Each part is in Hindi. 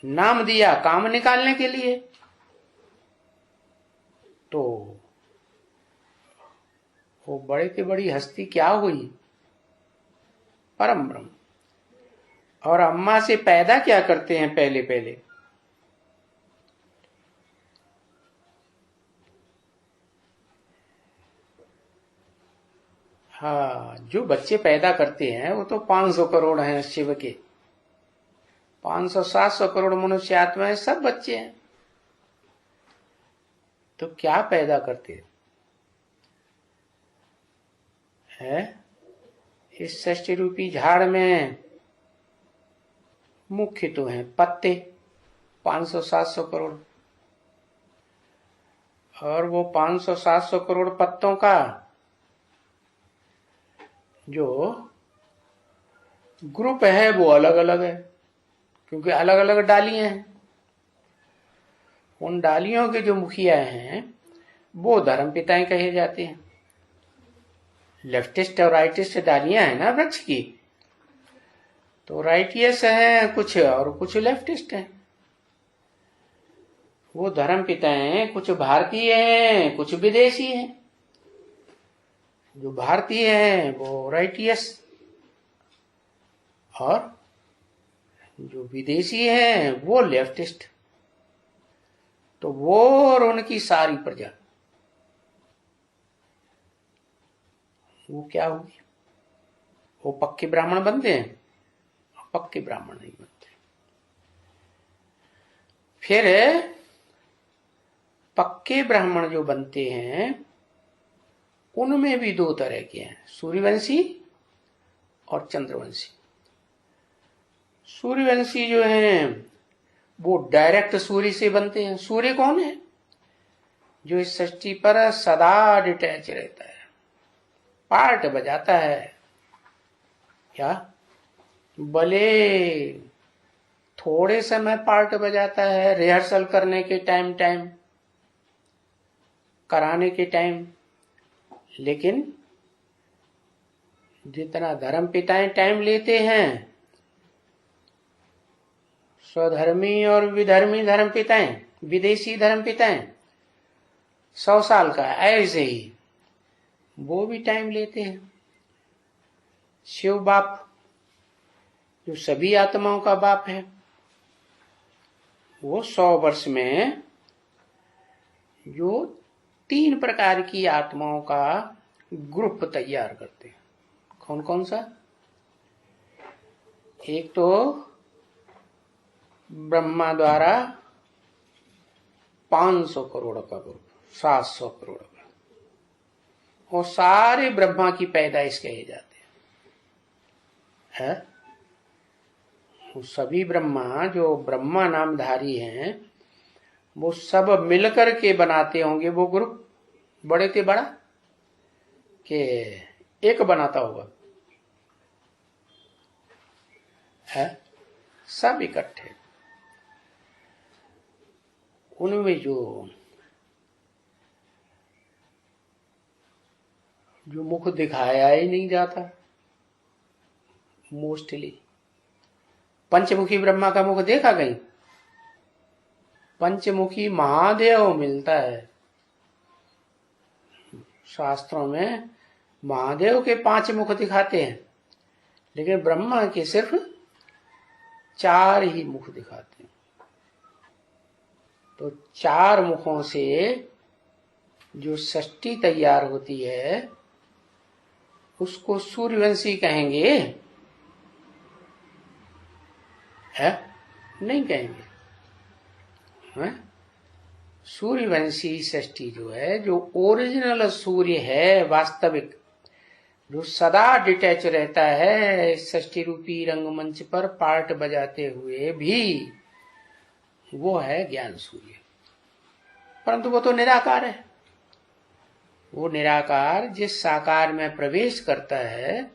नाम दिया काम निकालने के लिए, तो वो बड़े से बड़ी हस्ती क्या हुई? परम ब्रह्म। और अम्मा से पैदा क्या करते हैं पहले पहले? हाँ, जो बच्चे पैदा करते हैं वो तो 500 करोड़ हैं शिव के, 500-700 करोड़ मनुष्य आत्माएं, सब बच्चे हैं। तो क्या पैदा करते हैं? इस सृष्टि रूपी झाड़ में मुख्य तो हैं पत्ते, 500-700 करोड़। और वो 500-700 करोड़ पत्तों का जो ग्रुप है वो अलग अलग है, क्योंकि अलग अलग डालियां हैं। उन डालियों के जो मुखिया हैं वो धर्म पिताएं कहे जाते हैं। लेफ्टिस्ट और राइटिस्ट डालियां हैं ना वृक्ष की, तो राइटियस हैं कुछ और कुछ लेफ्टिस्ट हैं। वो धर्म पिताएं कुछ भारतीय हैं कुछ विदेशी हैं। जो भारतीय हैं वो राइटियस, और जो विदेशी हैं वो लेफ्टिस्ट। तो वो और उनकी सारी प्रजा वो क्या होगी? वो पक्के ब्राह्मण बनते हैं? पक्के ब्राह्मण नहीं बनते। फिर पक्के ब्राह्मण जो बनते हैं उनमें भी दो तरह के हैं, सूर्यवंशी और चंद्रवंशी। सूर्यवंशी जो हैं वो डायरेक्ट सूर्य से बनते हैं। सूर्य कौन है? जो इस सृष्टि पर सदा डिटैच रहता है, पार्ट बजाता है। क्या भले थोड़े समय पार्ट बजाता है, रिहर्सल करने के टाइम कराने के टाइम, लेकिन जितना धर्म पिताएं टाइम लेते हैं, स्वधर्मी और विधर्मी धर्म पिताएं, विदेशी धर्म पिताएं 100 साल का, ऐसे ही वो भी टाइम लेते हैं। शिव बाप जो सभी आत्माओं का बाप है, वो 100 वर्ष में जो 3 प्रकार की आत्माओं का ग्रुप तैयार करते हैं। कौन कौन सा? एक तो ब्रह्मा द्वारा 500 करोड़ का ग्रुप, 700 करोड़ का, वो सारे ब्रह्मा की पैदाइश कहे जाते हैं। वो सभी ब्रह्मा जो ब्रह्मा नामधारी हैं वो सब मिलकर के बनाते होंगे वो ग्रुप। बड़े से बड़ा कि एक बनाता होगा है, सब इकट्ठे। उनमें जो मुख दिखाया ही नहीं जाता मोस्टली। पंचमुखी ब्रह्मा का मुख देखा कहीं? पंचमुखी महादेव मिलता है शास्त्रों में, महादेव के 5 मुख दिखाते हैं, लेकिन ब्रह्मा के सिर्फ 4 ही मुख दिखाते हैं। तो 4 मुखों से जो सृष्टि तैयार होती है उसको सूर्यवंशी कहेंगे? है? नहीं कहेंगे। है? सूर्यवंशी सृष्टि जो है, जो ओरिजिनल सूर्य है, वास्तविक, जो सदा डिटैच रहता है सृष्टि रूपी रंगमंच पर पार्ट बजाते हुए भी, वो है ज्ञान सूर्य। परंतु वो तो निराकार है। वो निराकार जिस साकार में प्रवेश करता है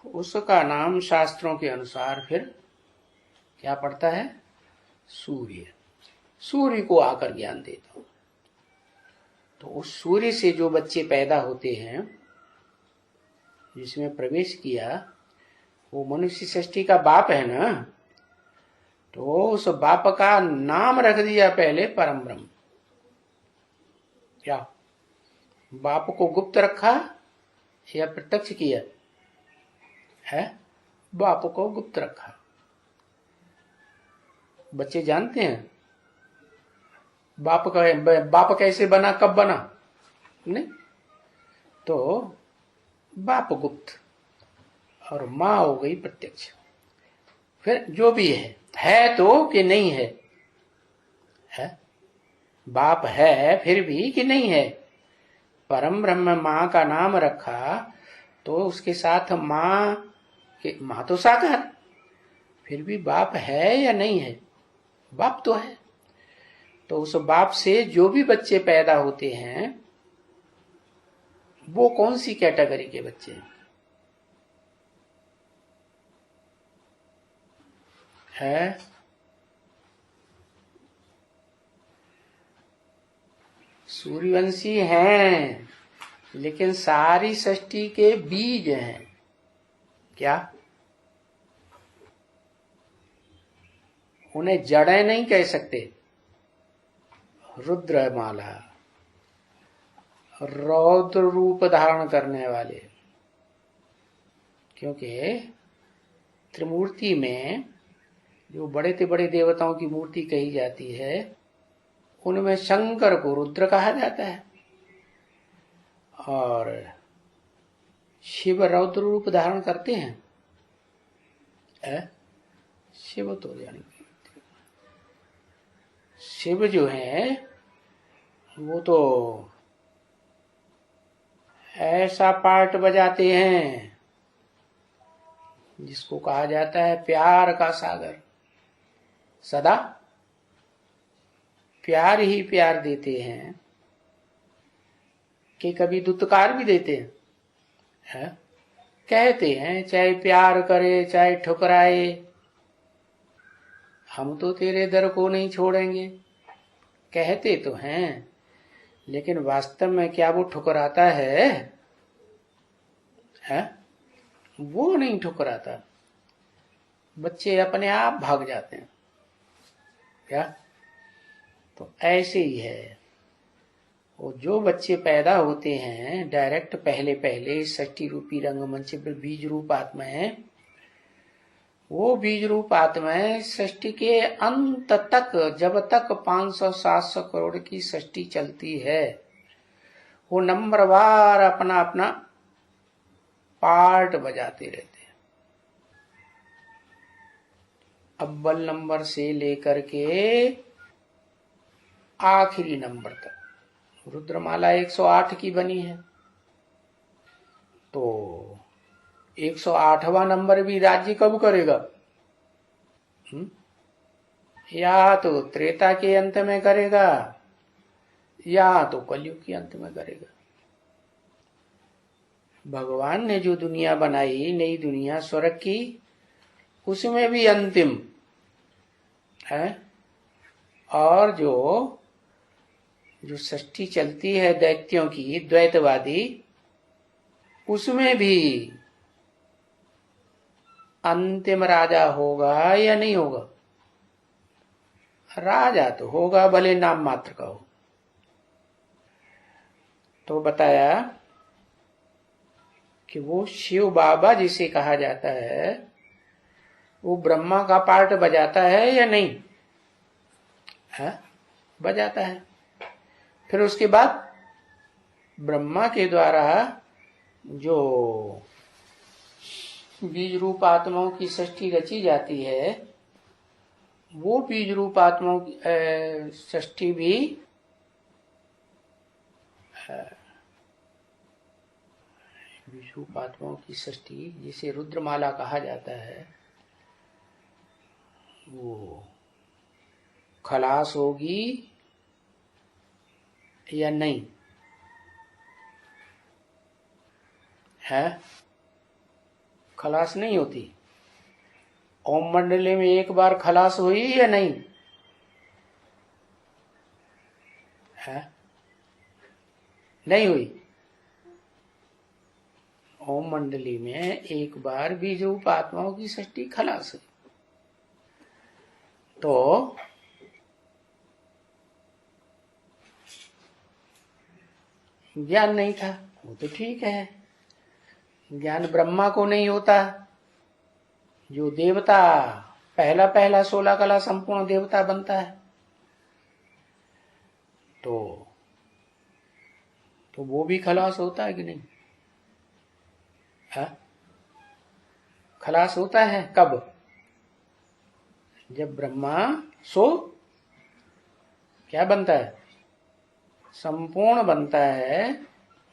उसका नाम शास्त्रों के अनुसार फिर क्या पड़ता है? सूर्य। सूर्य को आकर ज्ञान देता हूं। तो उस सूर्य से जो बच्चे पैदा होते हैं, जिसमें प्रवेश किया, वो मनुष्य सृष्टि का बाप है ना। तो उस बाप का नाम रख दिया पहले परम ब्रह्म। क्या बाप को गुप्त रखा या प्रत्यक्ष किया है? बाप को गुप्त रखा। बच्चे जानते हैं बाप कैसे बना, कब बना? नहीं, तो बाप गुप्त और मां हो गई प्रत्यक्ष। फिर जो भी है तो कि नहीं है? है बाप है फिर भी कि नहीं है? परम ब्रह्म मां का नाम रखा तो उसके साथ मां तो साकार, फिर भी बाप है या नहीं है? बाप तो है। तो उस बाप से जो भी बच्चे पैदा होते हैं वो कौन सी कैटेगरी के बच्चे हैं? सूर्यवंशी हैं, लेकिन सारी सृष्टि के बीज हैं। क्या उन्हें जड़ें नहीं कह सकते? रुद्रमाला, रौद्र रूप धारण करने वाले, क्योंकि त्रिमूर्ति में जो बड़े से बड़े देवताओं की मूर्ति कही जाती है उनमें शंकर को रुद्र कहा जाता है और शिव रौद्र रूप धारण करते हैं। शिव तो जानी, शिव जो है वो तो ऐसा पार्ट बजाते हैं जिसको कहा जाता है प्यार का सागर। सदा प्यार ही प्यार देते हैं कि कभी दुत्कार भी देते हैं। कहते हैं चाहे प्यार करे चाहे ठुकराए, हम तो तेरे दर को नहीं छोड़ेंगे। कहते तो हैं, लेकिन वास्तव में क्या वो ठुकराता है? वो नहीं ठुकराता। बच्चे अपने आप भाग जाते हैं। क्या? तो ऐसे ही है, वो जो बच्चे पैदा होते हैं डायरेक्ट पहले षष्ठी रूपी रंगमंच पर बीज रूप आत्माएं, वो बीज रूप आत्माएं सृष्टि के अंत तक, जब तक 500-700 करोड़ की सृष्टि चलती है, वो नंबरवार अपना अपना पार्ट बजाते रहते हैं। अव्वल नंबर से लेकर के आखिरी नंबर तक। रुद्रमाला 108 की बनी है, तो 108वां नंबर भी राज्य कब करेगा? या तो त्रेता के अंत में करेगा या तो कलयुग के अंत में करेगा। भगवान ने जो दुनिया बनाई, नई दुनिया स्वर्ग की, उसमें भी अंतिम है। और जो सृष्टि चलती है दैत्यों की, द्वैतवादी, उसमें भी अंतिम राजा होगा या नहीं होगा? राजा तो होगा, भले नाम मात्र का हो। तो बताया कि वो शिव बाबा जिसे कहा जाता है वो ब्रह्मा का पार्ट बजाता है या नहीं? बजाता है। फिर उसके बाद ब्रह्मा के द्वारा जो बीज रूप आत्माओं की सृष्टि रची जाती है, वो बीज रूप आत्माओं की सृष्टि भी बीज रूप आत्माओं की सृष्टि जिसे रुद्रमाला कहा जाता है, वो खलास होगी या नहीं? खलास नहीं होती। ओम मंडली में एक बार खलास हुई या नहीं? नहीं हुई। ओम मंडली में एक बार बीज रूप आत्माओं की सृष्टि खलास हुई। तो ज्ञान नहीं था, वो तो ठीक है। ज्ञान ब्रह्मा को नहीं होता, जो देवता पहला पहला 16 कला संपूर्ण देवता बनता है, तो वो भी खलास होता है कि नहीं? है? खलास होता है कब? जब ब्रह्मा क्या बनता है? संपूर्ण बनता है,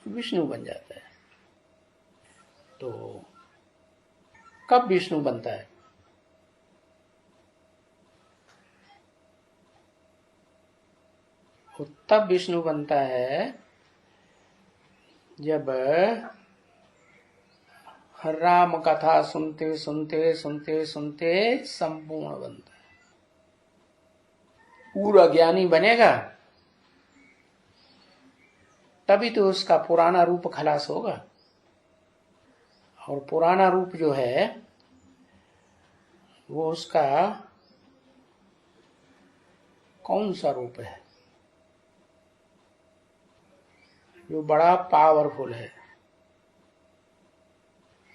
विष्णु बन जाता है। तो कब विष्णु बनता है? तब विष्णु बनता है जब राम कथा सुनते सुनते सुनते सुनते संपूर्ण बनता है। पूरा ज्ञानी बनेगा तभी तो उसका पुराना रूप खलास होगा। और पुराना रूप जो है वो उसका कौन सा रूप है? जो बड़ा पावरफुल है,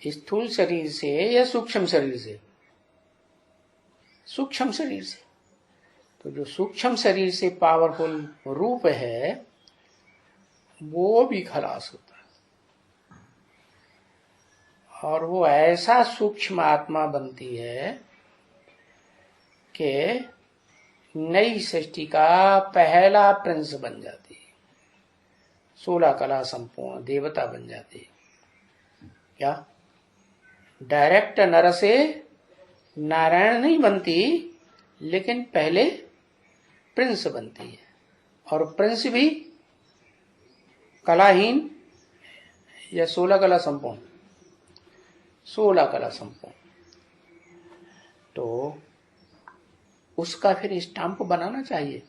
स्थूल शरीर से या सूक्ष्म शरीर से? सूक्ष्म शरीर से। तो जो सूक्ष्म शरीर से पावरफुल रूप है वो भी खलास होता है, और वो ऐसा सूक्ष्म आत्मा बनती है कि नई सृष्टि का पहला प्रिंस बन जाती है, 16 कला संपूर्ण देवता बन जाती है। क्या डायरेक्ट नर से नारायण नहीं बनती, लेकिन पहले प्रिंस बनती है, और प्रिंस भी कलाहीन या 16 कला संपूर्ण? 16 कला संपूर्ण। तो उसका फिर स्टाम्प बनाना चाहिए?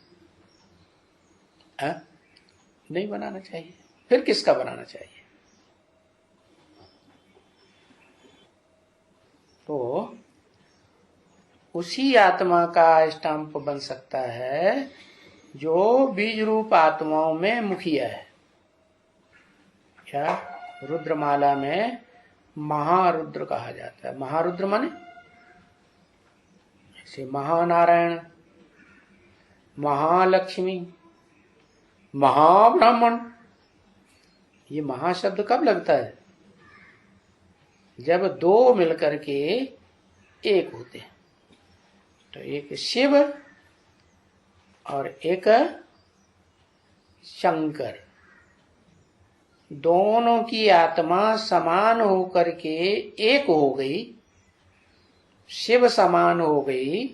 नहीं बनाना चाहिए। फिर किसका बनाना चाहिए? तो उसी आत्मा का स्टाम्प बन सकता है जो बीज रूप आत्माओं में मुखिया है। क्या रुद्रमाला में महारुद्र कहा जाता है? महारुद्र माने जैसे महानारायण, महालक्ष्मी, महाब्राह्मण। ये महाशब्द कब लगता है? जब दो मिलकर के एक होते हैं। तो एक शिव और एक शंकर, दोनों की आत्मा समान होकर के एक हो गई, शिव समान हो गई,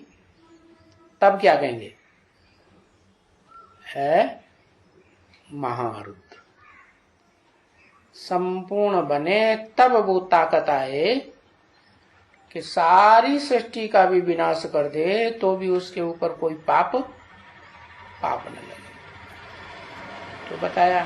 तब क्या कहेंगे? है महारुद्र। संपूर्ण बने तब वो ताकत आए कि सारी सृष्टि का भी विनाश कर दे तो भी उसके ऊपर कोई पाप न लगे। तो बताया